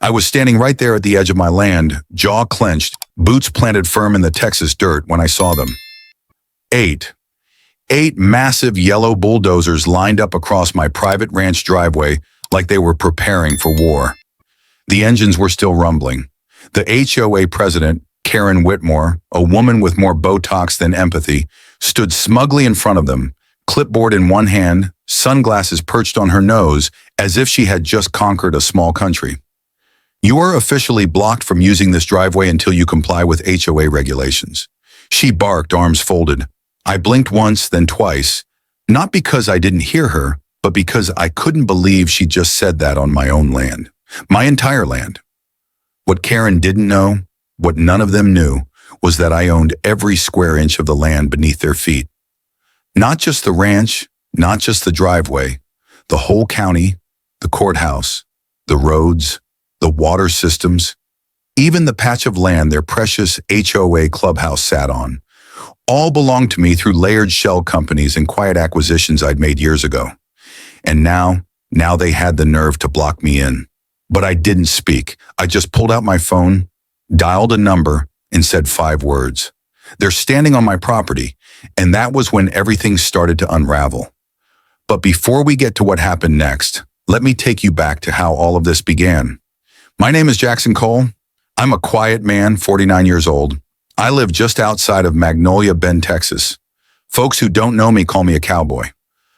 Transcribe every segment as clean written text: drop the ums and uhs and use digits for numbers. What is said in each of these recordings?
I was standing right there at the edge of my land, jaw clenched, boots planted firm in the Texas dirt when I saw them. Eight massive yellow bulldozers lined up across my private ranch driveway like they were preparing for war. The engines were still rumbling. The HOA president, Karen Whitmore, a woman with more Botox than empathy, stood smugly in front of them, clipboard in one hand, sunglasses perched on her nose, as if she had just conquered a small country. "You are officially blocked from using this driveway until you comply with HOA regulations," she barked, arms folded. I blinked once, then twice, not because I didn't hear her, but because I couldn't believe she just said that on my own land, my entire land. What Karen didn't know, what none of them knew, was that I owned every square inch of the land beneath their feet. Not just the ranch, not just the driveway, the whole county, the courthouse, the roads, the water systems, even the patch of land their precious HOA clubhouse sat on. All belonged to me through layered shell companies and quiet acquisitions I'd made years ago. And now they had the nerve to block me in. But I didn't speak. I just pulled out my phone, dialed a number, and said 5 words. "They're standing on my property," and that was when everything started to unravel. But before we get to what happened next, let me take you back to how all of this began. My name is Jackson Cole. I'm a quiet man, 49 years old. I live just outside of Magnolia Bend, Texas. Folks who don't know me call me a cowboy.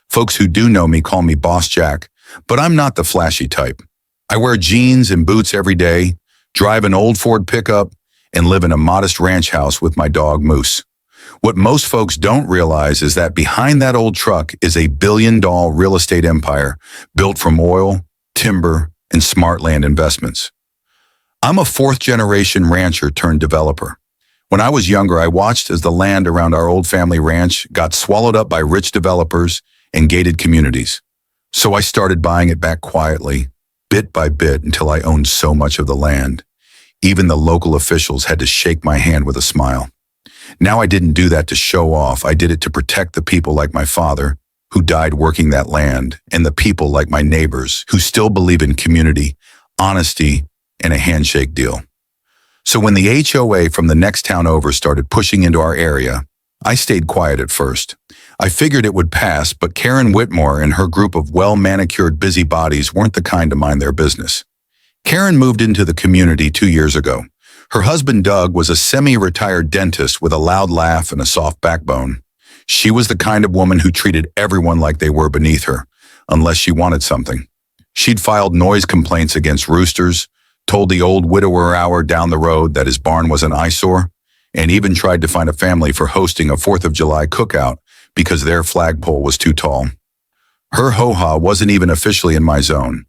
Folks who do know me call me Boss Jack, but I'm not the flashy type. I wear jeans and boots every day, drive an old Ford pickup, and live in a modest ranch house with my dog Moose. What most folks don't realize is that behind that old truck is a billion-dollar real estate empire built from oil, timber, and smart land investments. I'm a 4th-generation rancher turned developer. When I was younger, I watched as the land around our old family ranch got swallowed up by rich developers and gated communities. So I started buying it back quietly, bit by bit, until I owned so much of the land. Even the local officials had to shake my hand with a smile. Now I didn't do that to show off. I did it to protect the people like my father, who died working that land, and the people like my neighbors, who still believe in community, honesty, and a handshake deal. So when the HOA from the next town over started pushing into our area, I stayed quiet at first. I figured it would pass, but Karen Whitmore and her group of well-manicured busybodies weren't the kind to mind their business. Karen moved into the community 2 years ago. Her husband, Doug, was a semi-retired dentist with a loud laugh and a soft backbone. She was the kind of woman who treated everyone like they were beneath her, unless she wanted something. She'd filed noise complaints against roosters, told the old widower hour down the road that his barn was an eyesore, and even tried to find a family for hosting a 4th of July cookout because their flagpole was too tall. Her HOA wasn't even officially in my zone,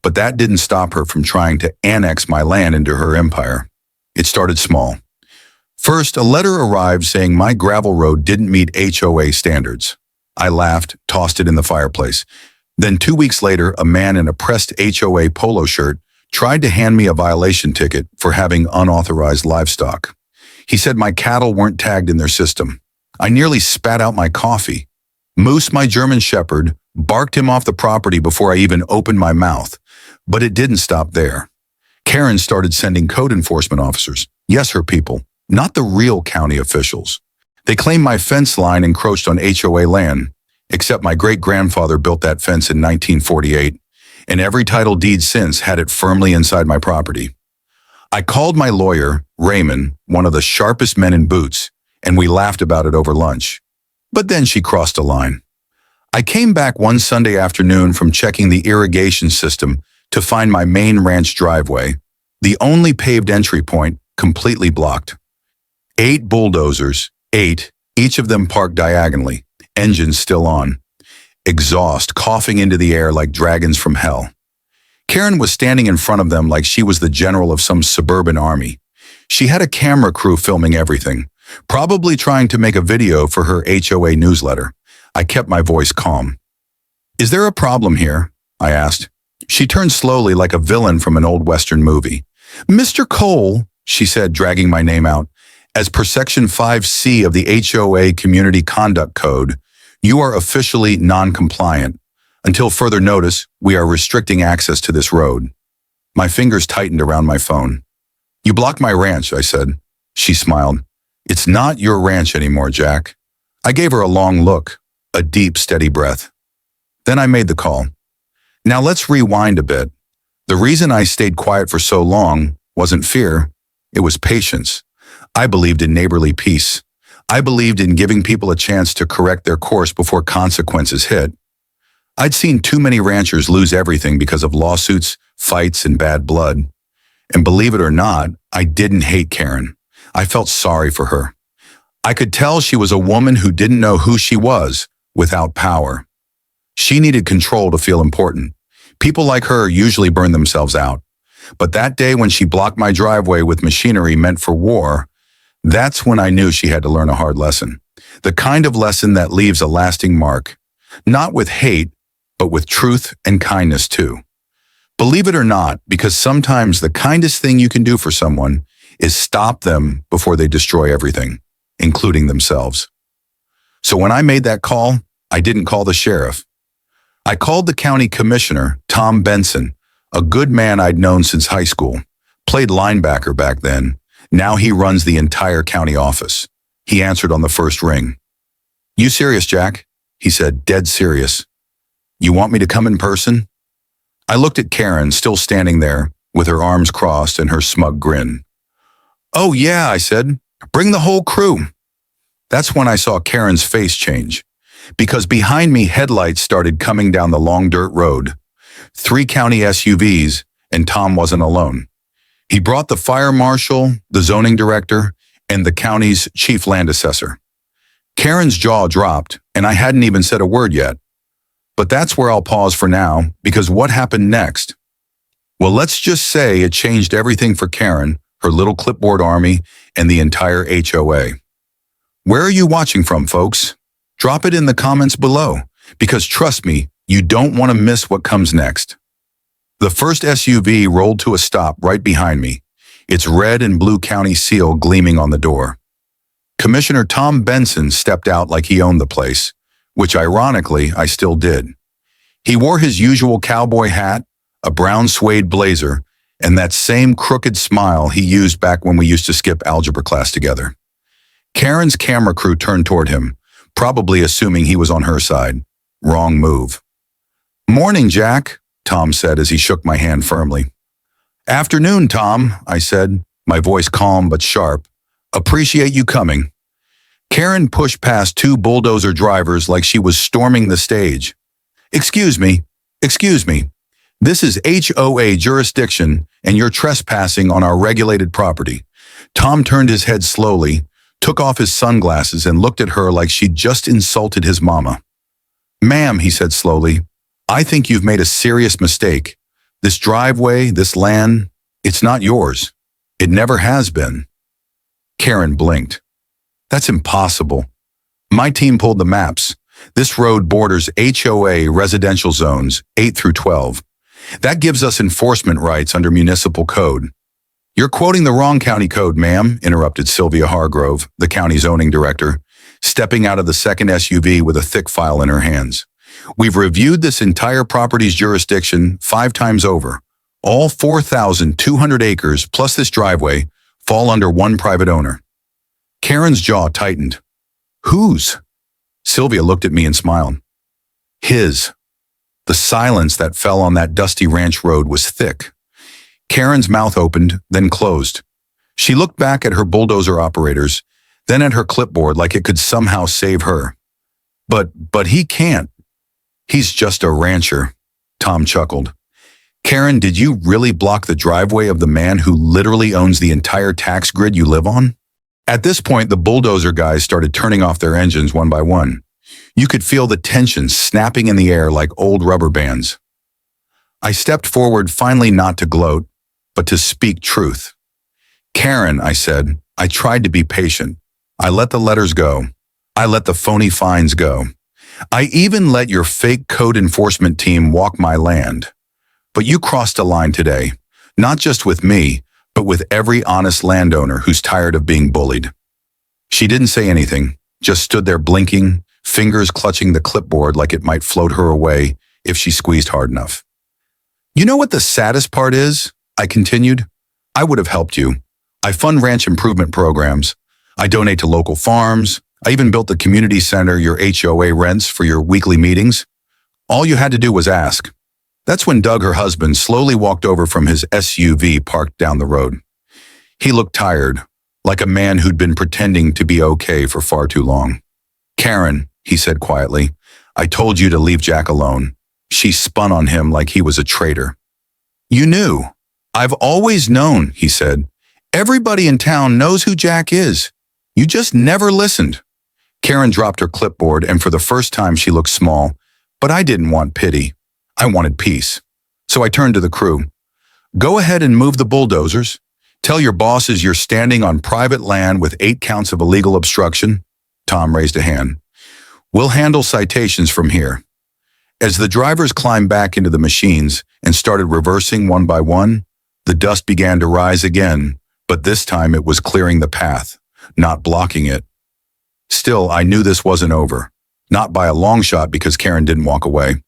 but that didn't stop her from trying to annex my land into her empire. It started small. First, a letter arrived saying my gravel road didn't meet HOA standards. I laughed, tossed it in the fireplace. Then 2 weeks later, a man in a pressed HOA polo shirt tried to hand me a violation ticket for having unauthorized livestock. He said my cattle weren't tagged in their system. I nearly spat out my coffee. Moose, my German shepherd, barked him off the property before I even opened my mouth. But it didn't stop there. Karen started sending code enforcement officers. Yes, her people, not the real county officials. They claimed my fence line encroached on HOA land, except my great-grandfather built that fence in 1948. And every title deed since had it firmly inside my property. I called my lawyer, Raymond, one of the sharpest men in boots, and we laughed about it over lunch. But then she crossed a line. I came back one Sunday afternoon from checking the irrigation system to find my main ranch driveway, the only paved entry point, completely blocked. 8 bulldozers, 8, each of them parked diagonally, engines still on. Exhaust coughing into the air like dragons from hell. Karen was standing in front of them like she was the general of some suburban army. She had a camera crew filming everything, probably trying to make a video for her HOA newsletter. I kept my voice calm. "Is there a problem here?" I asked. She turned slowly like a villain from an old Western movie. "Mr. Cole," she said, dragging my name out, "as per Section 5C of the HOA Community Conduct Code, you are officially non-compliant. Until further notice, we are restricting access to this road." My fingers tightened around my phone. You blocked my ranch, I said. She smiled. It's not your ranch anymore, Jack. I gave her a long look, a deep, steady breath. Then I made the call. Now let's rewind a bit. The reason I stayed quiet for so long wasn't fear, it was patience. I believed in neighborly peace. I believed in giving people a chance to correct their course before consequences hit. I'd seen too many ranchers lose everything because of lawsuits, fights, and bad blood. And believe it or not, I didn't hate Karen. I felt sorry for her. I could tell she was a woman who didn't know who she was without power. She needed control to feel important. People like her usually burn themselves out. But that day when she blocked my driveway with machinery meant for war, that's when I knew she had to learn a hard lesson. The kind of lesson that leaves a lasting mark. Not with hate, but with truth and kindness too. Believe it or not, because sometimes the kindest thing you can do for someone is stop them before they destroy everything, including themselves. So when I made that call, I didn't call the sheriff. I called the county commissioner, Tom Benson, a good man I'd known since high school. Played linebacker back then. Now he runs the entire county office. He answered on the first ring. You serious, Jack? He said, dead serious. You want me to come in person? I looked at Karen, still standing there, with her arms crossed and her smug grin. Oh yeah, I said, bring the whole crew. That's when I saw Karen's face change, because behind me headlights started coming down the long dirt road. 3 county SUVs, and Tom wasn't alone. He brought the fire marshal, the zoning director, and the county's chief land assessor. Karen's jaw dropped, and I hadn't even said a word yet. But that's where I'll pause for now, because what happened next? Well, let's just say it changed everything for Karen, her little clipboard army, and the entire HOA. Where are you watching from, folks? Drop it in the comments below, because trust me, you don't want to miss what comes next. The first SUV rolled to a stop right behind me, its red and blue county seal gleaming on the door. Commissioner Tom Benson stepped out like he owned the place, which ironically I still did. He wore his usual cowboy hat, a brown suede blazer, and that same crooked smile he used back when we used to skip algebra class together. Karen's camera crew turned toward him, probably assuming he was on her side. Wrong move. Morning, Jack, Tom said as he shook my hand firmly. Afternoon, Tom, I said, my voice calm but sharp. Appreciate you coming. Karen pushed past 2 bulldozer drivers like she was storming the stage. Excuse me. This is HOA jurisdiction and you're trespassing on our regulated property. Tom turned his head slowly, took off his sunglasses and looked at her like she'd just insulted his mama. Ma'am, he said slowly, I think you've made a serious mistake. This driveway, this land, it's not yours. It never has been. Karen blinked. That's impossible. My team pulled the maps. This road borders HOA residential zones 8 through 12. That gives us enforcement rights under municipal code. You're quoting the wrong county code, ma'am, interrupted Sylvia Hargrove, the county zoning director, stepping out of the second SUV with a thick file in her hands. We've reviewed this entire property's jurisdiction 5 times over. All 4,200 acres plus this driveway fall under one private owner. Karen's jaw tightened. Whose? Sylvia looked at me and smiled. His. The silence that fell on that dusty ranch road was thick. Karen's mouth opened, then closed. She looked back at her bulldozer operators, then at her clipboard like it could somehow save her. But he can't. He's just a rancher, Tom chuckled. Karen, did you really block the driveway of the man who literally owns the entire tax grid you live on? At this point, the bulldozer guys started turning off their engines one by one. You could feel the tension snapping in the air like old rubber bands. I stepped forward, finally not to gloat, but to speak truth. Karen, I said, I tried to be patient. I let the letters go. I let the phony fines go. I even let your fake code enforcement team walk my land. But you crossed a line today, not just with me, but with every honest landowner who's tired of being bullied. She didn't say anything, just stood there blinking, fingers clutching the clipboard like it might float her away if she squeezed hard enough. You know what the saddest part is? I continued. I would have helped you. I fund ranch improvement programs. I donate to local farms. I even built the community center your HOA rents for your weekly meetings. All you had to do was ask. That's when Doug, her husband, slowly walked over from his SUV parked down the road. He looked tired, like a man who'd been pretending to be okay for far too long. Karen, he said quietly, I told you to leave Jack alone. She spun on him like he was a traitor. You knew. I've always known, he said. Everybody in town knows who Jack is. You just never listened. Karen dropped her clipboard, and for the first time she looked small, but I didn't want pity. I wanted peace. So I turned to the crew. Go ahead and move the bulldozers. Tell your bosses you're standing on private land with 8 counts of illegal obstruction. Tom raised a hand. We'll handle citations from here. As the drivers climbed back into the machines and started reversing one by one, the dust began to rise again, but this time it was clearing the path, not blocking it. Still, I knew this wasn't over. Not by a long shot because Karen didn't walk away.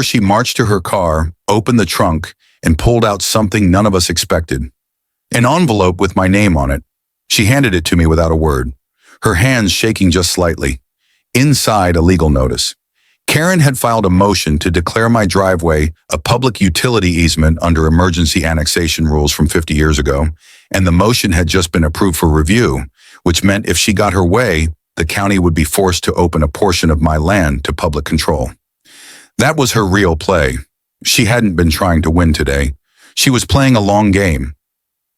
She marched to her car, opened the trunk, and pulled out something none of us expected. An envelope with my name on it. She handed it to me without a word, her hands shaking just slightly. Inside, a legal notice. Karen had filed a motion to declare my driveway a public utility easement under emergency annexation rules from 50 years ago, and the motion had just been approved for review, which meant if she got her way, the county would be forced to open a portion of my land to public control. That was her real play. She hadn't been trying to win today. She was playing a long game.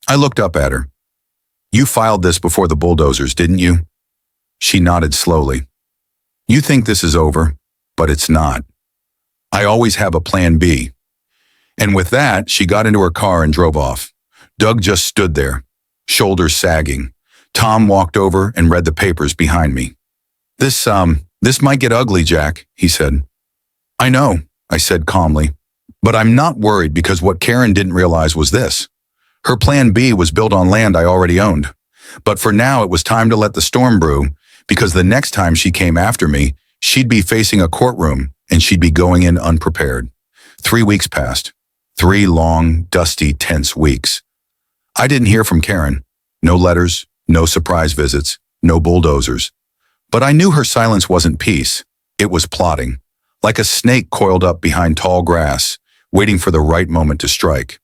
I looked up at her. You filed this before the bulldozers, didn't you? She nodded slowly. You think this is over, but it's not. I always have a plan B. And with that, she got into her car and drove off. Doug just stood there, shoulders sagging. Tom walked over and read the papers behind me. This might get ugly, Jack, he said. I know, I said calmly, but I'm not worried because what Karen didn't realize was this. Her plan B was built on land I already owned. But for now, it was time to let the storm brew, because the next time she came after me, she'd be facing a courtroom and she'd be going in unprepared. 3 weeks passed. 3 long, dusty, tense weeks. I didn't hear from Karen. No letters, no surprise visits, no bulldozers. But I knew her silence wasn't peace. It was plotting, like a snake coiled up behind tall grass, waiting for the right moment to strike.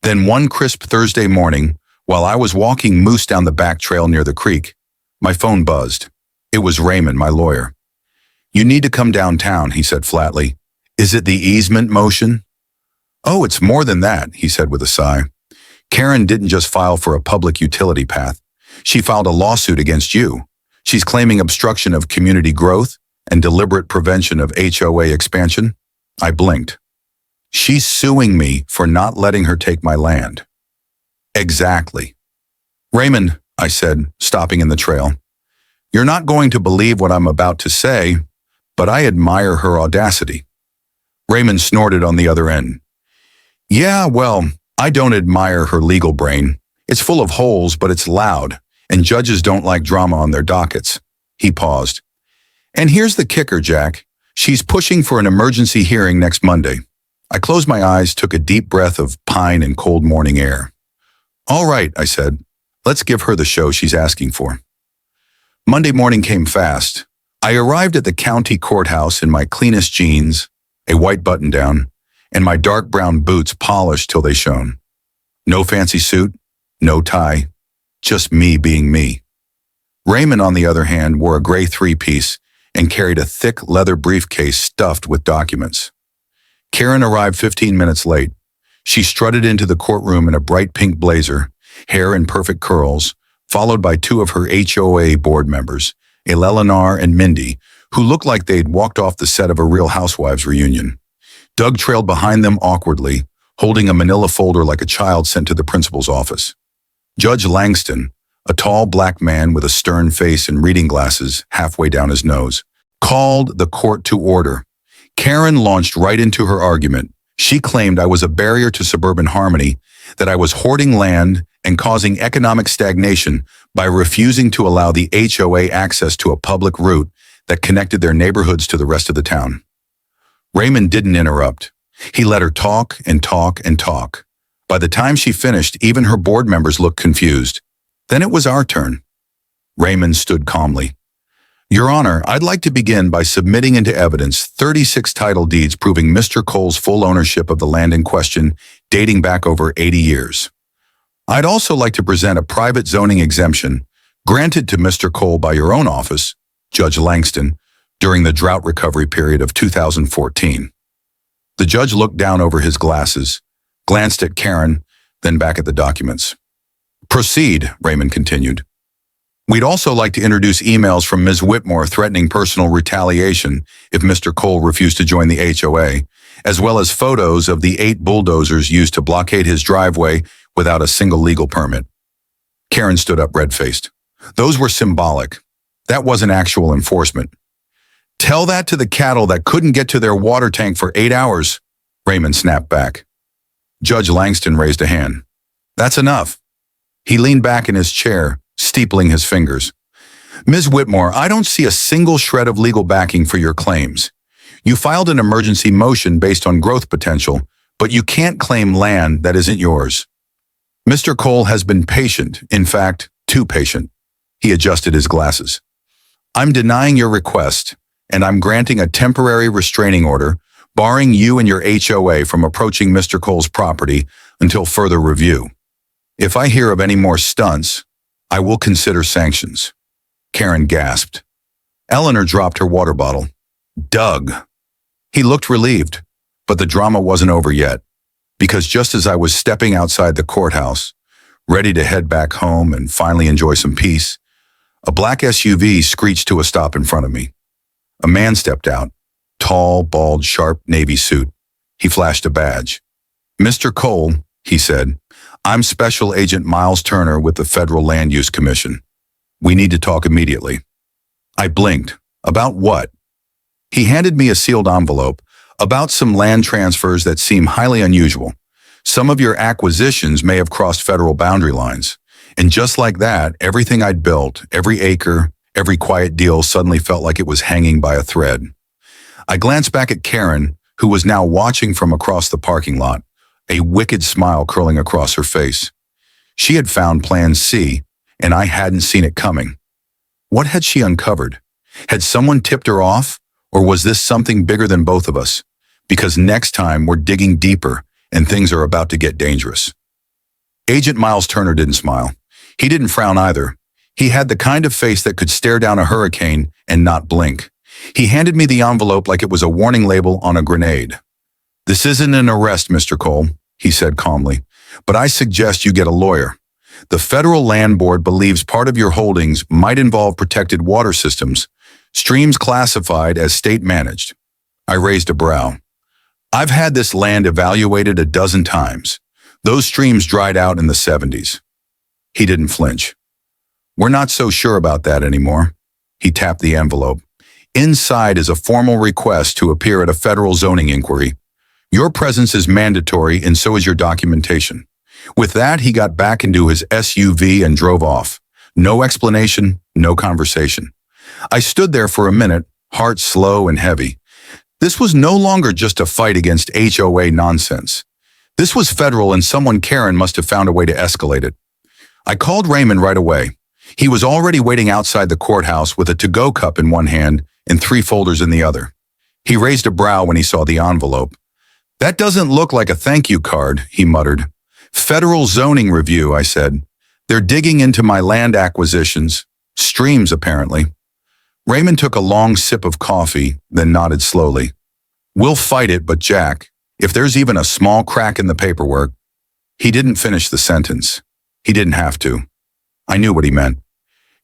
Then one crisp Thursday morning, while I was walking moose down the back trail near the creek, my phone buzzed. It was Raymond, my lawyer. You need to come downtown, he said flatly. Is it the easement motion? Oh, it's more than that, he said with a sigh. Karen didn't just file for a public utility path. She filed a lawsuit against you. She's claiming obstruction of community growth and deliberate prevention of HOA expansion. I blinked. She's suing me for not letting her take my land. Exactly. Raymond, I said, stopping in the trail. You're not going to believe what I'm about to say, but I admire her audacity. Raymond snorted on the other end. Yeah, well, I don't admire her legal brain. It's full of holes, but it's loud, and judges don't like drama on their dockets. He paused. And here's the kicker, Jack. She's pushing for an emergency hearing next Monday. I closed my eyes, took a deep breath of pine and cold morning air. All right, I said. Let's give her the show she's asking for. Monday morning came fast. I arrived at the county courthouse in my cleanest jeans, a white button-down, and my dark brown boots polished till they shone. No fancy suit, no tie, just me being me. Raymond, on the other hand, wore a gray 3-piece and carried a thick leather briefcase stuffed with documents. Karen arrived 15 minutes late. She strutted into the courtroom in a bright pink blazer, hair in perfect curls, followed by 2 of her HOA board members, Eleanor and Mindy, who looked like they'd walked off the set of a Real Housewives reunion. Doug trailed behind them awkwardly, holding a manila folder like a child sent to the principal's office. Judge Langston, a tall black man with a stern face and reading glasses halfway down his nose, called the court to order. Karen launched right into her argument. She claimed I was a barrier to suburban harmony, that I was hoarding land and causing economic stagnation by refusing to allow the HOA access to a public route that connected their neighborhoods to the rest of the town. Raymond didn't interrupt. He let her talk and talk and talk. By the time she finished, even her board members looked confused. Then it was our turn. Raymond stood calmly. Your Honor, I'd like to begin by submitting into evidence 36 title deeds proving Mr. Cole's full ownership of the land in question, dating back over 80 years. I'd also like to present a private zoning exemption granted to Mr. Cole by your own office, Judge Langston, during the drought recovery period of 2014. The judge looked down over his glasses, glanced at Karen, then back at the documents. Proceed, Raymond continued. We'd also like to introduce emails from Ms. Whitmore threatening personal retaliation if Mr. Cole refused to join the HOA, as well as photos of the 8 bulldozers used to blockade his driveway without a single legal permit. Karen stood up red-faced. Those were symbolic. That wasn't actual enforcement. Tell that to the cattle that couldn't get to their water tank for 8 hours, Raymond snapped back. Judge Langston raised a hand. That's enough. He leaned back in his chair, steepling his fingers. Ms. Whitmore, I don't see a single shred of legal backing for your claims. You filed an emergency motion based on growth potential, but you can't claim land that isn't yours. Mr. Cole has been patient, in fact, too patient. He adjusted his glasses. I'm denying your request, and I'm granting a temporary restraining order, barring you and your HOA from approaching Mr. Cole's property until further review. If I hear of any more stunts, I will consider sanctions. Karen gasped. Eleanor dropped her water bottle. Doug. He looked relieved, but the drama wasn't over yet, because just as I was stepping outside the courthouse, ready to head back home and finally enjoy some peace, a black SUV screeched to a stop in front of me. A man stepped out, tall, bald, sharp navy suit. He flashed a badge. Mr. Cole, he said, I'm Special Agent Miles Turner with the Federal Land Use Commission. We need to talk immediately. I blinked. About what? He handed me a sealed envelope about some land transfers that seem highly unusual. Some of your acquisitions may have crossed federal boundary lines. And just like that, everything I'd built, every acre, every quiet deal suddenly felt like it was hanging by a thread. I glanced back at Karen, who was now watching from across the parking lot, a wicked smile curling across her face. She had found Plan C, and I hadn't seen it coming. What had she uncovered? Had someone tipped her off, or was this something bigger than both of us? Because next time we're digging deeper, and things are about to get dangerous. Agent Miles Turner didn't smile. He didn't frown either. He had the kind of face that could stare down a hurricane and not blink. He handed me the envelope like it was a warning label on a grenade. This isn't an arrest, Mr. Cole, he said calmly, but I suggest you get a lawyer. The Federal Land Board believes part of your holdings might involve protected water systems, streams classified as state-managed. I raised a brow. I've had this land evaluated a dozen times. Those streams dried out in the 70s. He didn't flinch. We're not so sure about that anymore. He tapped the envelope. Inside is a formal request to appear at a federal zoning inquiry. Your presence is mandatory and so is your documentation. With that, he got back into his SUV and drove off. No explanation, no conversation. I stood there for a minute, heart slow and heavy. This was no longer just a fight against HOA nonsense. This was federal and someone Karen must have found a way to escalate it. I called Raymond right away. He was already waiting outside the courthouse with a to-go cup in one hand and 3 folders in the other. He raised a brow when he saw the envelope. That doesn't look like a thank you card, he muttered. Federal zoning review, I said. They're digging into my land acquisitions. Streams, apparently. Raymond took a long sip of coffee, then nodded slowly. We'll fight it, but Jack, if there's even a small crack in the paperwork. He didn't finish the sentence. He didn't have to. I knew what he meant.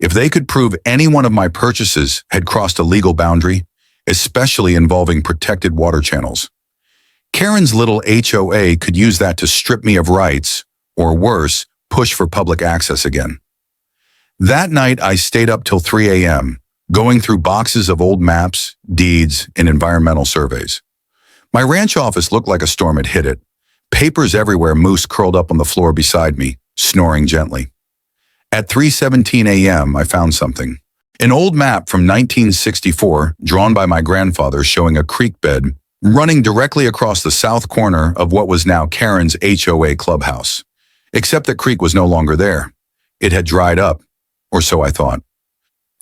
If they could prove any one of my purchases had crossed a legal boundary, especially involving protected water channels, Karen's little HOA could use that to strip me of rights, or worse, push for public access again. That night, I stayed up till 3 a.m., going through boxes of old maps, deeds, and environmental surveys. My ranch office looked like a storm had hit it. Papers everywhere, Moose curled up on the floor beside me, snoring gently. At 3:17 a.m., I found something. An old map from 1964, drawn by my grandfather showing a creek bed running directly across the south corner of what was now Karen's HOA clubhouse. Except that creek was no longer there. It had dried up, or so I thought.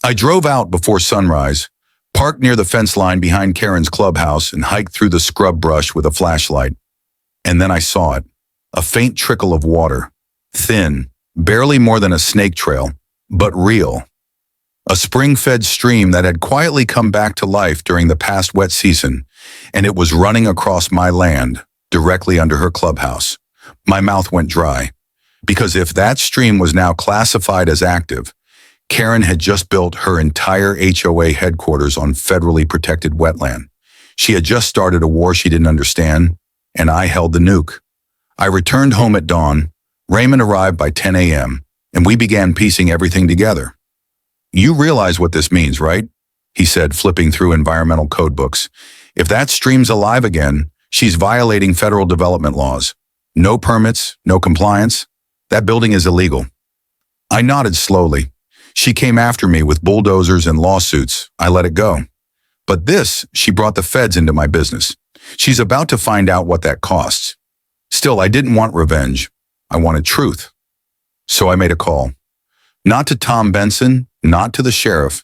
I drove out before sunrise, parked near the fence line behind Karen's clubhouse, and hiked through the scrub brush with a flashlight. And then I saw it, a faint trickle of water, thin, barely more than a snake trail, but real. A spring-fed stream that had quietly come back to life during the past wet season, and it was running across my land, directly under her clubhouse. My mouth went dry, because if that stream was now classified as active, Karen had just built her entire HOA headquarters on federally protected wetland. She had just started a war she didn't understand, and I held the nuke. I returned home at dawn. Raymond arrived by 10 a.m., and we began piecing everything together. "You realize what this means, right?" he said, flipping through environmental code books. "If that stream's alive again, she's violating federal development laws. No permits, no compliance. That building is illegal." I nodded slowly. She came after me with bulldozers and lawsuits. I let it go. But this, she brought the feds into my business. She's about to find out what that costs. Still, I didn't want revenge. I wanted truth. So I made a call. Not to Tom Benson, not to the sheriff,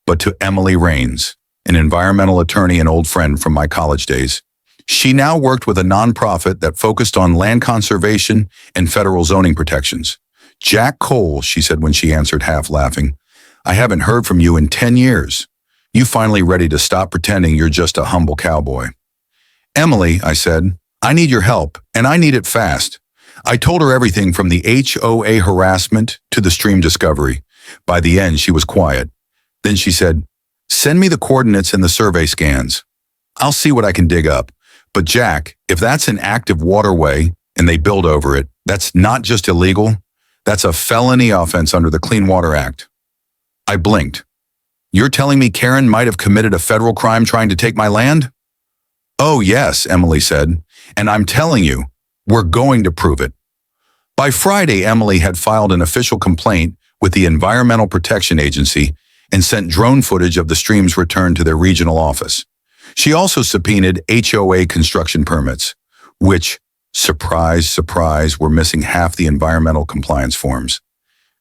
but to Emily Raines, an environmental attorney and old friend from my college days. She now worked with a nonprofit that focused on land conservation and federal zoning protections. "Jack Cole," she said when she answered, half laughing, "I haven't heard from you in 10 years. You finally ready to stop pretending you're just a humble cowboy?" "Emily," I said, "I need your help, and I need it fast." I told her everything from the HOA harassment to the stream discovery. By the end, she was quiet. Then she said, "Send me the coordinates and the survey scans. I'll see what I can dig up. But Jack, if that's an active waterway and they build over it, that's not just illegal. That's a felony offense under the Clean Water Act." I blinked. "You're telling me Karen might have committed a federal crime trying to take my land?" "Oh, yes," Emily said. "And I'm telling you, we're going to prove it." By Friday, Emily had filed an official complaint with the Environmental Protection Agency and sent drone footage of the stream's return to their regional office. She also subpoenaed HOA construction permits, which, surprise, surprise, were missing half the environmental compliance forms.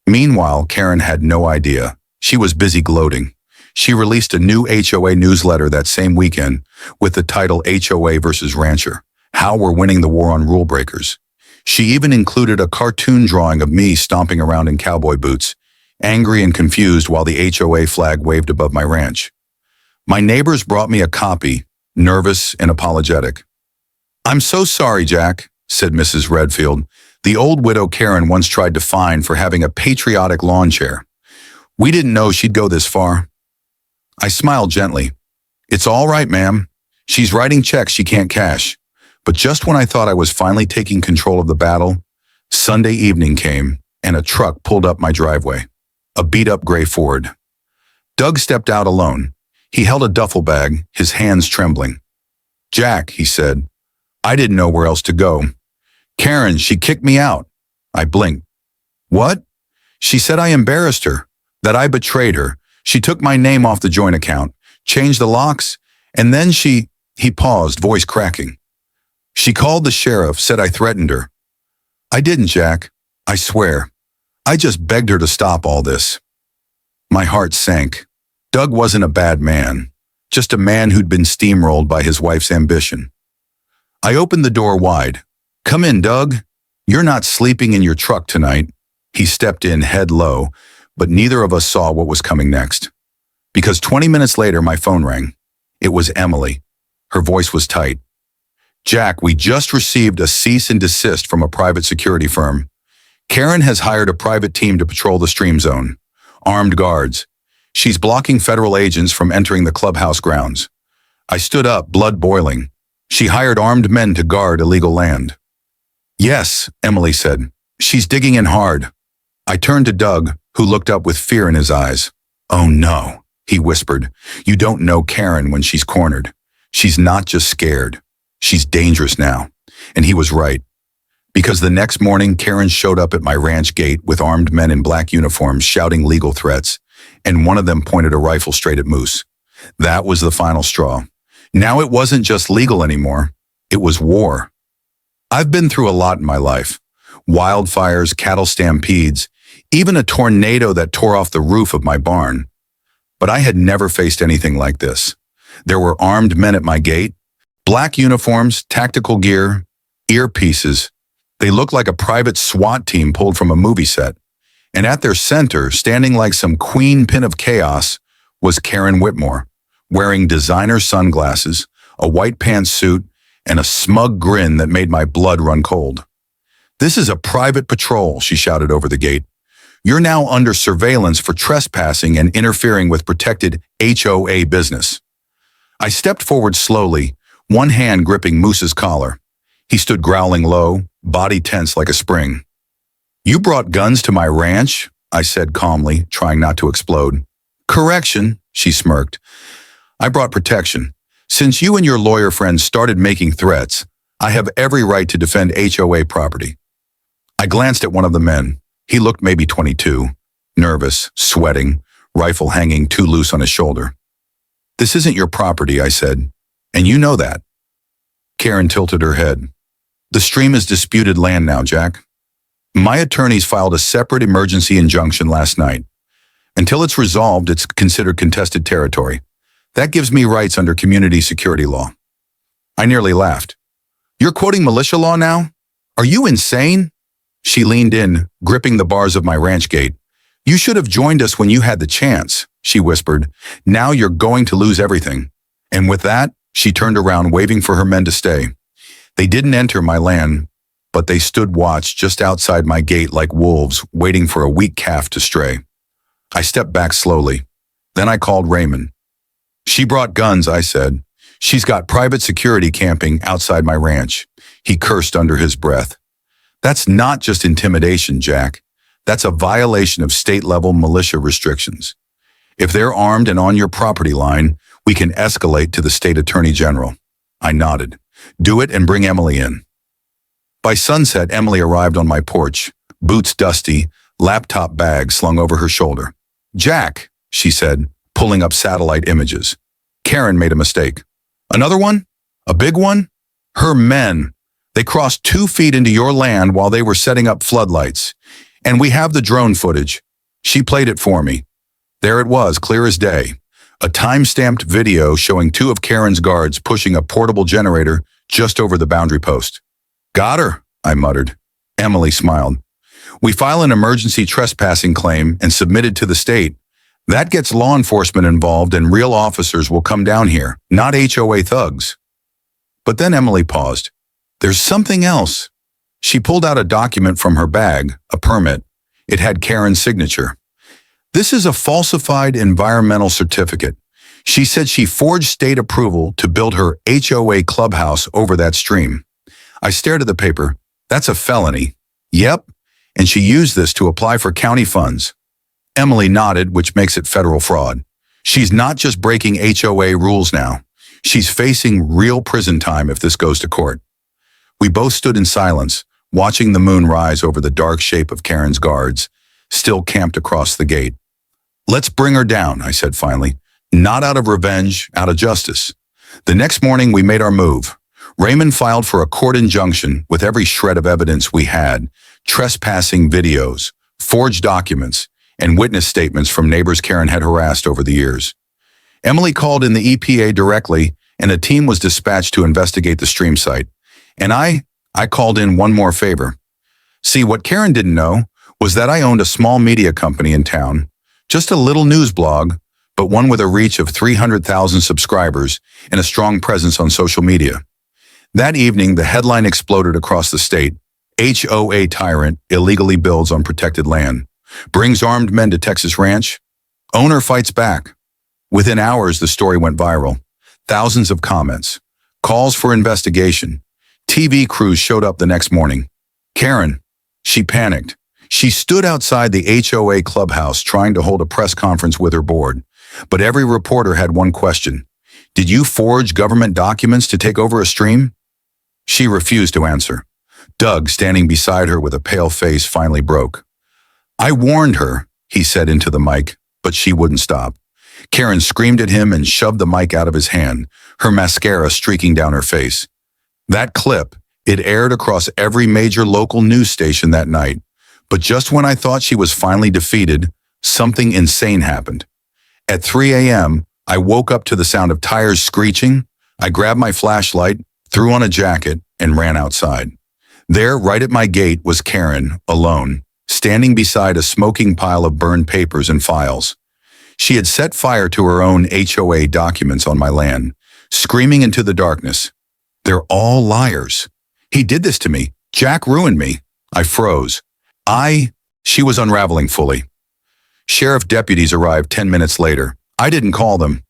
Meanwhile, Karen had no idea. She was busy gloating. She released a new HOA newsletter that same weekend with the title HOA versus Rancher, How We're Winning the War on Rule Breakers. She even included a cartoon drawing of me stomping around in cowboy boots, angry and confused while the HOA flag waved above my ranch. My neighbors brought me a copy, nervous and apologetic. "I'm so sorry, Jack," said Mrs. Redfield. "The old widow Karen once tried to fine for having a patriotic lawn chair. We didn't know she'd go this far." I smiled gently. "It's all right, ma'am. She's writing checks she can't cash." But just when I thought I was finally taking control of the battle, Sunday evening came and a truck pulled up my driveway, a beat-up gray Ford. Doug stepped out alone. He held a duffel bag, his hands trembling. "Jack," he said, "I didn't know where else to go. Karen, she kicked me out." I blinked. "What?" "She said I embarrassed her, that I betrayed her. She took my name off the joint account, changed the locks, and then she..." He paused, voice cracking. "She called the sheriff, said I threatened her." "I didn't, Jack. I swear. I just begged her to stop all this." My heart sank. Doug wasn't a bad man, just a man who'd been steamrolled by his wife's ambition. I opened the door wide. "Come in, Doug. You're not sleeping in your truck tonight." He stepped in head low, but neither of us saw what was coming next. Because 20 minutes later, my phone rang. It was Emily. Her voice was tight. "Jack, we just received a cease and desist from a private security firm. Karen has hired a private team to patrol the stream zone. Armed guards. She's blocking federal agents from entering the clubhouse grounds." I stood up, blood boiling. "She hired armed men to guard illegal land." "Yes," Emily said. "She's digging in hard." I turned to Doug, who looked up with fear in his eyes. "Oh no," he whispered. "You don't know Karen when she's cornered. She's not just scared. She's dangerous now." And he was right. Because the next morning, Karen showed up at my ranch gate with armed men in black uniforms shouting legal threats, and one of them pointed a rifle straight at Moose. That was the final straw. Now it wasn't just legal anymore. It was war. I've been through a lot in my life. Wildfires, cattle stampedes, even a tornado that tore off the roof of my barn. But I had never faced anything like this. There were armed men at my gate, black uniforms, tactical gear, earpieces. They looked like a private SWAT team pulled from a movie set. And at their center, standing like some queen pin of chaos, was Karen Whitmore, wearing designer sunglasses, a white pantsuit, and a smug grin that made my blood run cold. "This is a private patrol," she shouted over the gate. "You're now under surveillance for trespassing and interfering with protected HOA business." I stepped forward slowly, one hand gripping Moose's collar. He stood growling low, body tense like a spring. "You brought guns to my ranch?" I said calmly, trying not to explode. "Correction," she smirked. "I brought protection. Since you and your lawyer friends started making threats, I have every right to defend HOA property." I glanced at one of the men. He looked maybe 22, nervous, sweating, rifle hanging too loose on his shoulder. "This isn't your property," I said, "and you know that." Karen tilted her head. "The stream is disputed land now, Jack. My attorneys filed a separate emergency injunction last night. Until it's resolved, it's considered contested territory. That gives me rights under community security law." I nearly laughed. "You're quoting militia law now? Are you insane?" She leaned in, gripping the bars of my ranch gate. "You should have joined us when you had the chance," she whispered. "Now you're going to lose everything." And with that, she turned around, waving for her men to stay. They didn't enter my land, but they stood watch just outside my gate like wolves, waiting for a weak calf to stray. I stepped back slowly. Then I called Raymond. "She brought guns," I said. "She's got private security camping outside my ranch." He cursed under his breath. "That's not just intimidation, Jack. That's a violation of state-level militia restrictions. If they're armed and on your property line, we can escalate to the state attorney general." I nodded. "Do it and bring Emily in." By sunset, Emily arrived on my porch, boots dusty, laptop bag slung over her shoulder. "Jack," she said, pulling up satellite images. "Karen made a mistake." "Another one? A big one?" "Her men. They crossed 2 feet into your land while they were setting up floodlights. And we have the drone footage." She played it for me. There it was, clear as day. A time-stamped video showing 2 of Karen's guards pushing a portable generator just over the boundary post. "Got her," I muttered. Emily smiled. "We file an emergency trespassing claim and submit it to the state. That gets law enforcement involved and real officers will come down here, not HOA thugs." But then Emily paused. "There's something else." She pulled out a document from her bag, a permit. It had Karen's signature. "This is a falsified environmental certificate." She said she forged state approval to build her HOA clubhouse over that stream. I stared at the paper. "That's a felony." "Yep, and she used this to apply for county funds." Emily nodded, which makes it federal fraud. "She's not just breaking HOA rules now. She's facing real prison time if this goes to court." We both stood in silence, watching the moon rise over the dark shape of Karen's guards, still camped across the gate. "Let's bring her down," I said finally. "Not out of revenge, out of justice." The next morning, we made our move. Raymond filed for a court injunction with every shred of evidence we had, trespassing videos, forged documents, and witness statements from neighbors Karen had harassed over the years. Emily called in the EPA directly, and a team was dispatched to investigate the stream site. And I called in one more favor. See, what Karen didn't know was that I owned a small media company in town, just a little news blog, but one with a reach of 300,000 subscribers and a strong presence on social media. That evening, the headline exploded across the state. HOA tyrant illegally builds on protected land. Brings armed men to Texas ranch. Owner fights back. Within hours, the story went viral. Thousands of comments. Calls for investigation. TV crews showed up the next morning. Karen, she panicked. She stood outside the HOA clubhouse trying to hold a press conference with her board. But every reporter had one question. Did you forge government documents to take over a stream? She refused to answer. Doug, standing beside her with a pale face, finally broke. I warned her, he said into the mic, but she wouldn't stop. Karen screamed at him and shoved the mic out of his hand, her mascara streaking down her face. That clip, it aired across every major local news station that night. But just when I thought she was finally defeated, something insane happened. At 3 a.m., I woke up to the sound of tires screeching. I grabbed my flashlight, threw on a jacket, and ran outside. There, right at my gate, was Karen, alone, standing beside a smoking pile of burned papers and files. She had set fire to her own HOA documents on my land, screaming into the darkness. "They're all liars. He did this to me. Jack ruined me." I froze. She was unraveling fully. Sheriff deputies arrived 10 minutes later. I didn't call them.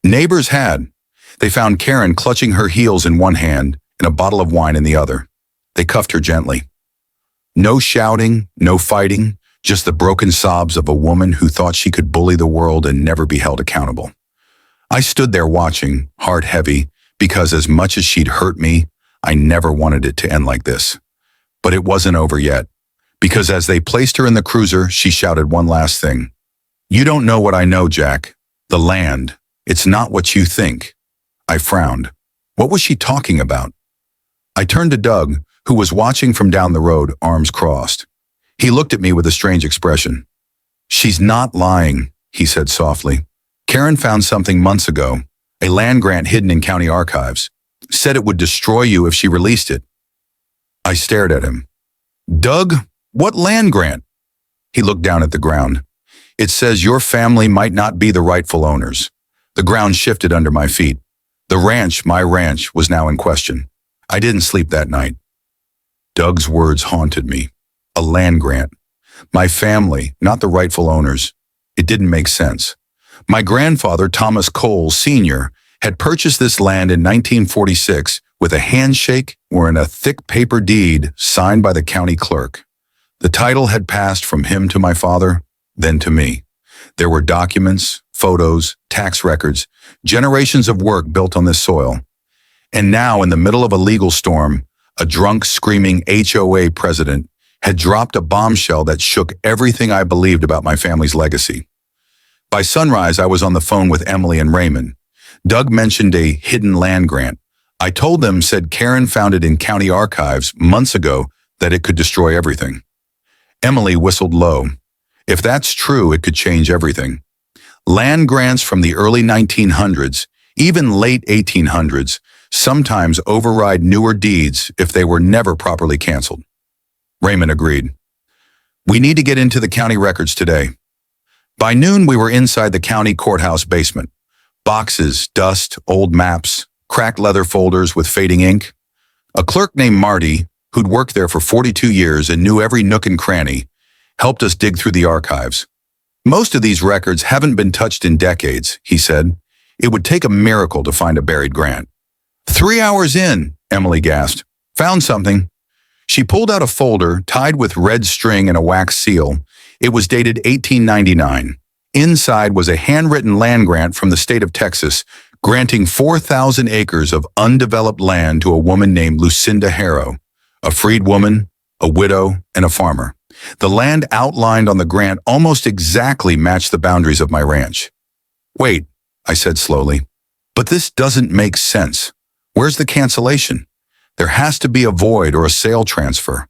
Neighbors had. They found Karen clutching her heels in one hand and a bottle of wine in the other. They cuffed her gently. No shouting, no fighting, just the broken sobs of a woman who thought she could bully the world and never be held accountable. I stood there watching, heart heavy, because as much as she'd hurt me, I never wanted it to end like this. But it wasn't over yet, because as they placed her in the cruiser, she shouted one last thing. "You don't know what I know, Jack. The land. It's not what you think." I frowned. What was she talking about? I turned to Doug, who was watching from down the road, arms crossed. He looked at me with a strange expression. "She's not lying," he said softly. "Karen found something months ago, a land grant hidden in county archives. Said it would destroy you if she released it." I stared at him. "Doug, what land grant?" He looked down at the ground. "It says your family might not be the rightful owners." The ground shifted under my feet. The ranch, my ranch, was now in question. I didn't sleep that night. Doug's words haunted me. A land grant. My family, not the rightful owners. It didn't make sense. My grandfather, Thomas Cole, Sr., had purchased this land in 1946 with a handshake or in a thick paper deed signed by the county clerk. The title had passed from him to my father, then to me. There were documents, photos, tax records, generations of work built on this soil. And now, in the middle of a legal storm, a drunk, screaming HOA president had dropped a bombshell that shook everything I believed about my family's legacy. By sunrise, I was on the phone with Emily and Raymond. Doug mentioned a hidden land grant. I told them, said Karen found it in county archives months ago, that it could destroy everything. Emily whistled low. If that's true, it could change everything. Land grants from the early 1900s, even late 1800s, sometimes override newer deeds if they were never properly canceled. Raymond agreed. "We need to get into the county records today." By noon, we were inside the county courthouse basement. Boxes, dust, old maps, cracked leather folders with fading ink. A clerk named Marty, who'd worked there for 42 years and knew every nook and cranny, helped us dig through the archives. "Most of these records haven't been touched in decades," he said. "It would take a miracle to find a buried grant." 3 hours in, Emily gasped. "Found something." She pulled out a folder tied with red string and a wax seal. It was dated 1899. Inside was a handwritten land grant from the state of Texas, granting 4,000 acres of undeveloped land to a woman named Lucinda Harrow, a freed woman, a widow, and a farmer. The land outlined on the grant almost exactly matched the boundaries of my ranch. "Wait," I said slowly, "but this doesn't make sense. Where's the cancellation? There has to be a void or a sale transfer."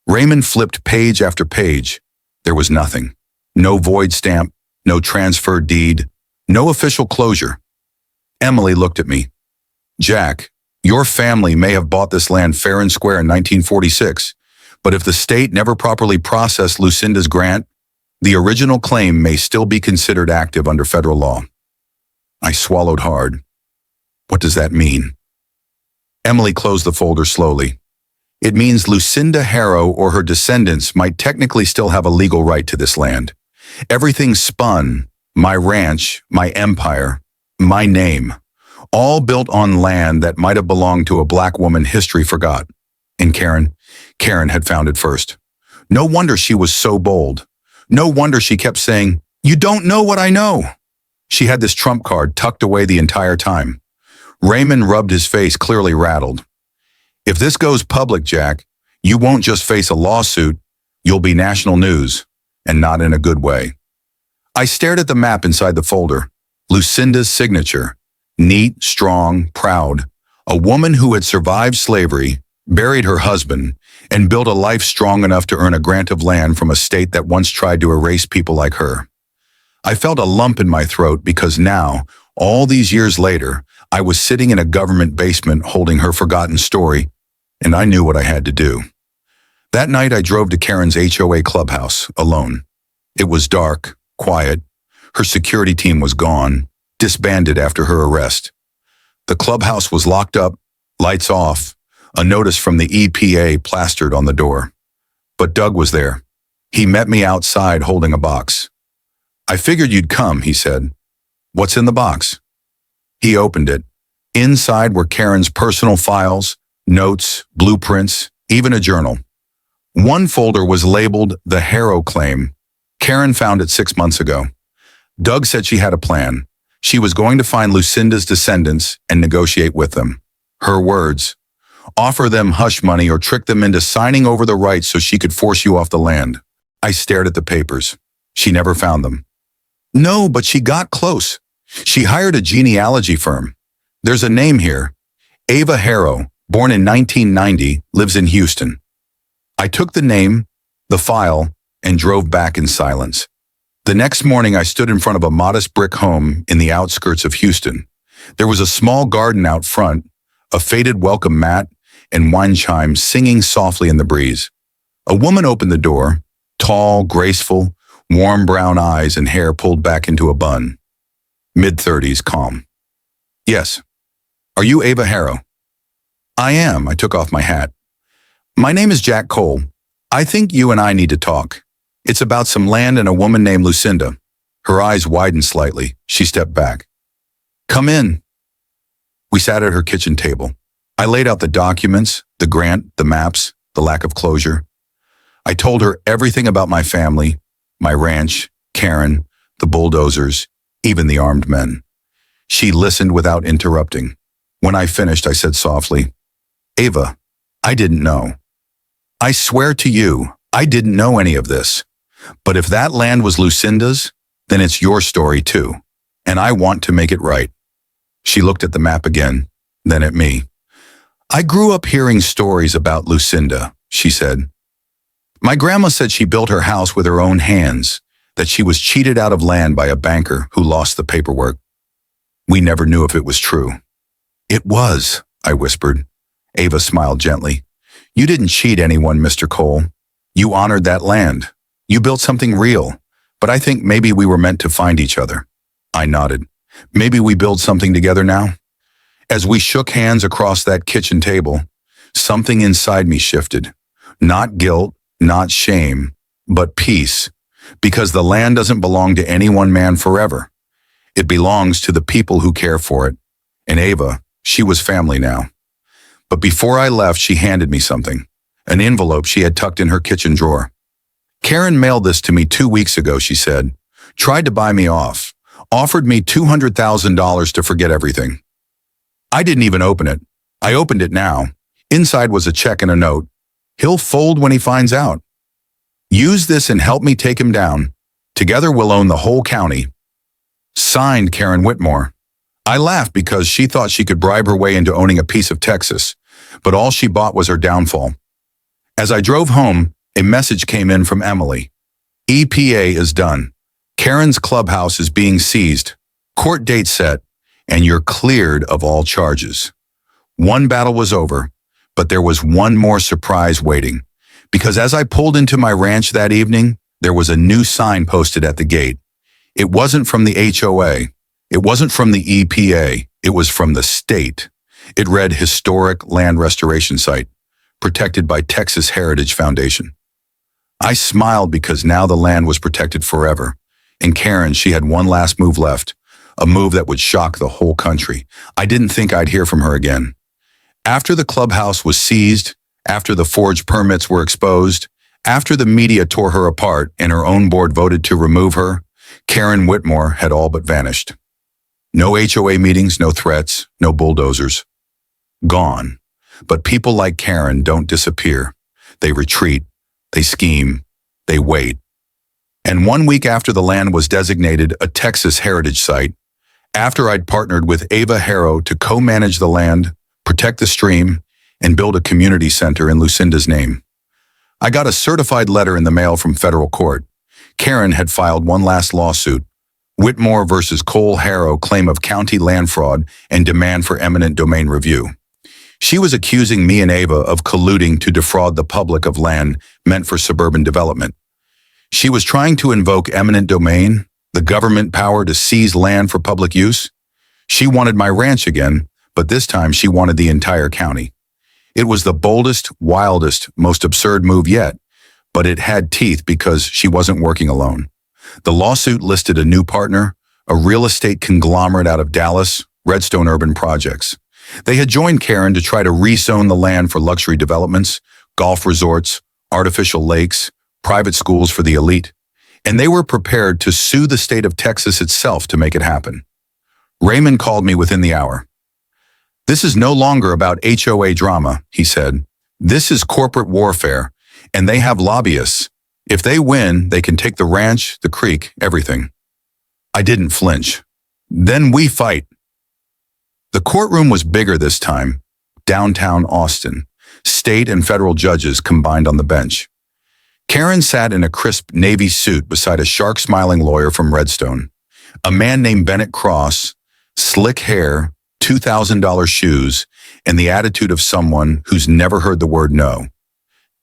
Raymond flipped page after page. There was nothing. No void stamp, no transfer deed, no official closure. Emily looked at me. "Jack, your family may have bought this land fair and square in 1946, but if the state never properly processed Lucinda's grant, the original claim may still be considered active under federal law." I swallowed hard. What does that mean? Emily closed the folder slowly. "It means Lucinda Harrow or her descendants might technically still have a legal right to this land. Everything spun, my ranch, my empire, my name, all built on land that might have belonged to a black woman history forgot. And Karen had found it first. No wonder she was so bold. No wonder she kept saying, 'You don't know what I know.' She had this trump card tucked away the entire time." Raymond rubbed his face, clearly rattled. "If this goes public, Jack, you won't just face a lawsuit, you'll be national news, and not in a good way." I stared at the map inside the folder. Lucinda's signature. Neat, strong, proud. A woman who had survived slavery, buried her husband, and built a life strong enough to earn a grant of land from a state that once tried to erase people like her. I felt a lump in my throat because now, all these years later, I was sitting in a government basement holding her forgotten story, and I knew what I had to do. That night I drove to Karen's HOA clubhouse, alone. It was dark, quiet. Her security team was gone, disbanded after her arrest. The clubhouse was locked up, lights off, a notice from the EPA plastered on the door. But Doug was there. He met me outside holding a box. "I figured you'd come," he said. "What's in the box?" He opened it. Inside were Karen's personal files, notes, blueprints, even a journal. One folder was labeled the Harrow Claim. Karen found it 6 months ago. Doug said she had a plan. She was going to find Lucinda's descendants and negotiate with them. Her words, "Offer them hush money or trick them into signing over the rights so she could force you off the land." I stared at the papers. She never found them. "No, but she got close. She hired a genealogy firm. There's a name here. Ava Harrow, born in 1990, lives in Houston." I took the name, the file, and drove back in silence. The next morning, I stood in front of a modest brick home in the outskirts of Houston. There was a small garden out front, a faded welcome mat, and wind chimes singing softly in the breeze. A woman opened the door, tall, graceful, warm brown eyes and hair pulled back into a bun. Mid-30s, calm. "Yes. Are you Ava Harrow?" "I am." I took off my hat. "My name is Jack Cole. I think you and I need to talk. It's about some land and a woman named Lucinda." Her eyes widened slightly. She stepped back. "Come in." We sat at her kitchen table. I laid out the documents, the grant, the maps, the lack of closure. I told her everything about my family, my ranch, Karen, the Bulldozers, even the armed men. She listened without interrupting. When I finished, I said softly, "Ava, I didn't know. I swear to you, I didn't know any of this. But if that land was Lucinda's, then it's your story too, and I want to make it right." She looked at the map again, then at me. "I grew up hearing stories about Lucinda," she said. "My grandma said she built her house with her own hands, that she was cheated out of land by a banker who lost the paperwork. We never knew if it was true." "It was," I whispered. Ava smiled gently. "You didn't cheat anyone, Mr. Cole. You honored that land. You built something real, but I think maybe we were meant to find each other." I nodded. "Maybe we build something together now?" As we shook hands across that kitchen table, something inside me shifted. Not guilt, not shame, but peace. Because the land doesn't belong to any one man forever. It belongs to the people who care for it. And Ava, she was family now. But before I left, she handed me something. An envelope she had tucked in her kitchen drawer. "Karen mailed this to me 2 weeks ago," she said. "Tried to buy me off. Offered me $200,000 to forget everything." I didn't even open it. I opened it now. Inside was a check and a note. "He'll fold when he finds out. Use this and help me take him down. Together we'll own the whole county." Signed, Karen Whitmore. I laughed because she thought she could bribe her way into owning a piece of Texas, but all she bought was her downfall. As I drove home, a message came in from Emily. "EPA is done. Karen's clubhouse is being seized. Court date set, and you're cleared of all charges." One battle was over, but there was one more surprise waiting. Because as I pulled into my ranch that evening, there was a new sign posted at the gate. It wasn't from the HOA. It wasn't from the EPA. It was from the state. It read Historic Land Restoration Site, protected by Texas Heritage Foundation. I smiled because now the land was protected forever. And Karen, she had one last move left, a move that would shock the whole country. I didn't think I'd hear from her again. After the clubhouse was seized, after the forged permits were exposed, after the media tore her apart and her own board voted to remove her, Karen Whitmore had all but vanished. No HOA meetings, no threats, no bulldozers. Gone. But people like Karen don't disappear. They retreat, they scheme, they wait. And 1 week after the land was designated a Texas heritage site, After I'd partnered with Ava Harrow to co-manage the land, protect the stream, and build a community center in Lucinda's name. I got a certified letter in the mail from federal court. Karen had filed one last lawsuit, Whitmore versus Cole Harrow claim of county land fraud and demand for eminent domain review. She was accusing me and Ava of colluding to defraud the public of land meant for suburban development. She was trying to invoke eminent domain, the government power to seize land for public use. She wanted my ranch again, but this time she wanted the entire county. It was the boldest, wildest, most absurd move yet, but it had teeth because she wasn't working alone. The lawsuit listed a new partner, a real estate conglomerate out of Dallas, Redstone Urban Projects. They had joined Karen to try to rezone the land for luxury developments, golf resorts, artificial lakes, private schools for the elite, and they were prepared to sue the state of Texas itself to make it happen. Raymond called me within the hour. "This is no longer about HOA drama," he said. "This is corporate warfare, and they have lobbyists. If they win, they can take the ranch, the creek, everything." I didn't flinch. "Then we fight." The courtroom was bigger this time, downtown Austin. State and federal judges combined on the bench. Karen sat in a crisp navy suit beside a shark-smiling lawyer from Redstone. A man named Bennett Cross, slick hair, $2,000 shoes, and the attitude of someone who's never heard the word no.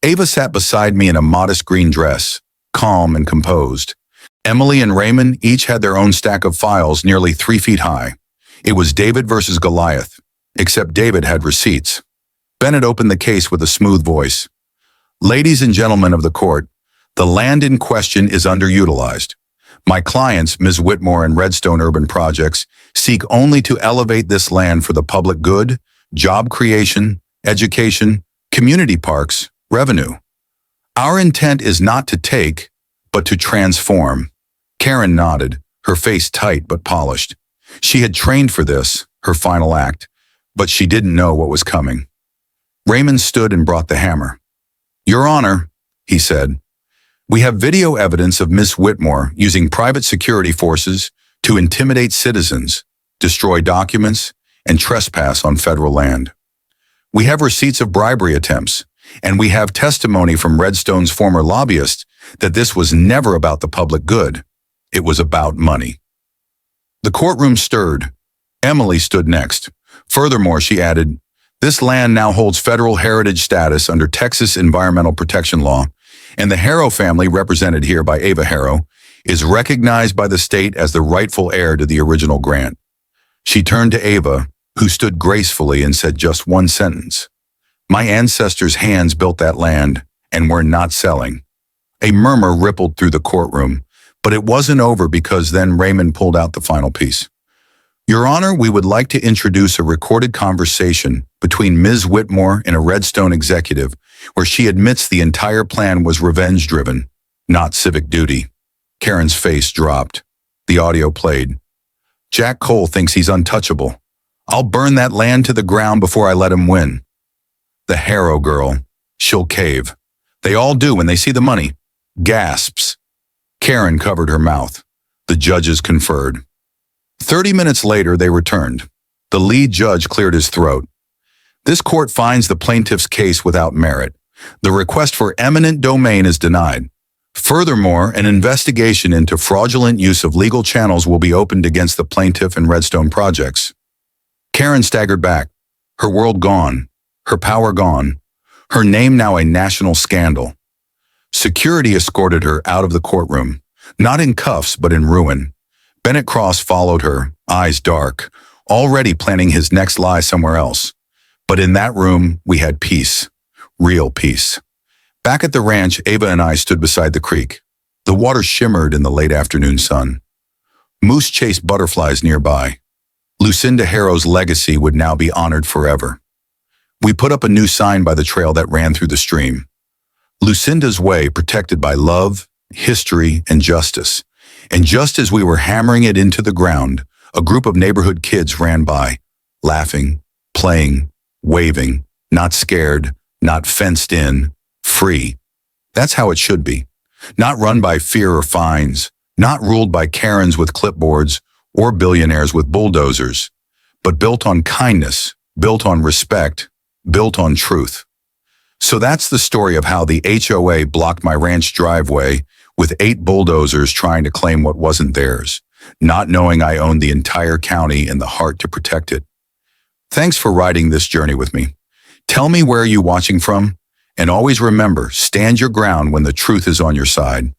Ava sat beside me in a modest green dress, calm and composed. Emily and Raymond each had their own stack of files nearly 3 feet high. It was David versus Goliath, except David had receipts. Bennett opened the case with a smooth voice. "Ladies and gentlemen of the court, the land in question is underutilized. My clients, Ms. Whitmore and Redstone Urban Projects, seek only to elevate this land for the public good, job creation, education, community parks, revenue. Our intent is not to take, but to transform." Karen nodded, her face tight but polished. She had trained for this, her final act, but she didn't know what was coming. Raymond stood and brought the hammer. "Your Honor," he said, "we have video evidence of Miss Whitmore using private security forces to intimidate citizens, destroy documents, and trespass on federal land. We have receipts of bribery attempts, and we have testimony from Redstone's former lobbyist that this was never about the public good. It was about money." The courtroom stirred. Emily stood next. Furthermore, she added, "This land now holds federal heritage status under Texas environmental protection law, and the Harrow family, represented here by Ava Harrow, is recognized by the state as the rightful heir to the original grant." She turned to Ava, who stood gracefully and said just one sentence. "My ancestors' hands built that land, and we're not selling." A murmur rippled through the courtroom, but it wasn't over because then Raymond pulled out the final piece. "Your Honor, we would like to introduce a recorded conversation between Ms. Whitmore and a Redstone executive where she admits the entire plan was revenge-driven, not civic duty." Karen's face dropped. The audio played. "Jack Cole thinks he's untouchable. I'll burn that land to the ground before I let him win. The Harrow girl. She'll cave. They all do when they see the money." Gasps. Karen covered her mouth. The judges conferred. 30 minutes later, they returned. The lead judge cleared his throat. "This court finds the plaintiff's case without merit. The request for eminent domain is denied. Furthermore, an investigation into fraudulent use of legal channels will be opened against the plaintiff and Redstone Projects." Karen staggered back, her world gone, her power gone, her name now a national scandal. Security escorted her out of the courtroom, not in cuffs but in ruin. Bennett Cross followed her, eyes dark, already planning his next lie somewhere else. But in that room, we had peace, real peace. Back at the ranch, Ava and I stood beside the creek. The water shimmered in the late afternoon sun. Moose chased butterflies nearby. Lucinda Harrow's legacy would now be honored forever. We put up a new sign by the trail that ran through the stream. Lucinda's Way, protected by love, history, and justice. And just as we were hammering it into the ground, a group of neighborhood kids ran by, laughing, playing, waving, not scared, not fenced in, free. That's how it should be. Not run by fear or fines, not ruled by Karens with clipboards, or billionaires with bulldozers, but built on kindness, built on respect, built on truth. So that's the story of how the HOA blocked my ranch driveway with 8 bulldozers trying to claim what wasn't theirs, not knowing I owned the entire county and the heart to protect it. Thanks for riding this journey with me. Tell me where you're watching from, and always remember, stand your ground when the truth is on your side.